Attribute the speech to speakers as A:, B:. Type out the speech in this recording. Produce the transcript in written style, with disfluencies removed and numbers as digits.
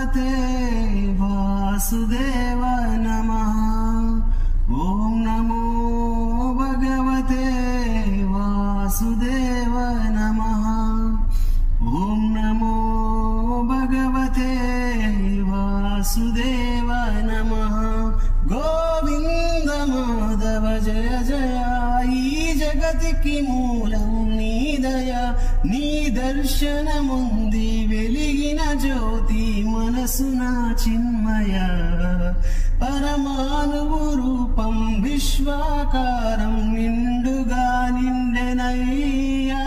A: భగవతే వాసుదేవ నమః. ఓం నమో భగవతే వాసుదేవ నమః. ఓం నమో భగవతే వాసుదేవ నమః. గోవింద మాధవ జయ జయ. ఈ జగతికి మూలం నీ దయ. నీ దర్శనముంది వెలిగిన జ్యోతి మనసున చిన్మయ. పరమాణువు రూపం విశ్వాకారం నిండుగా నిండెనయ్యా.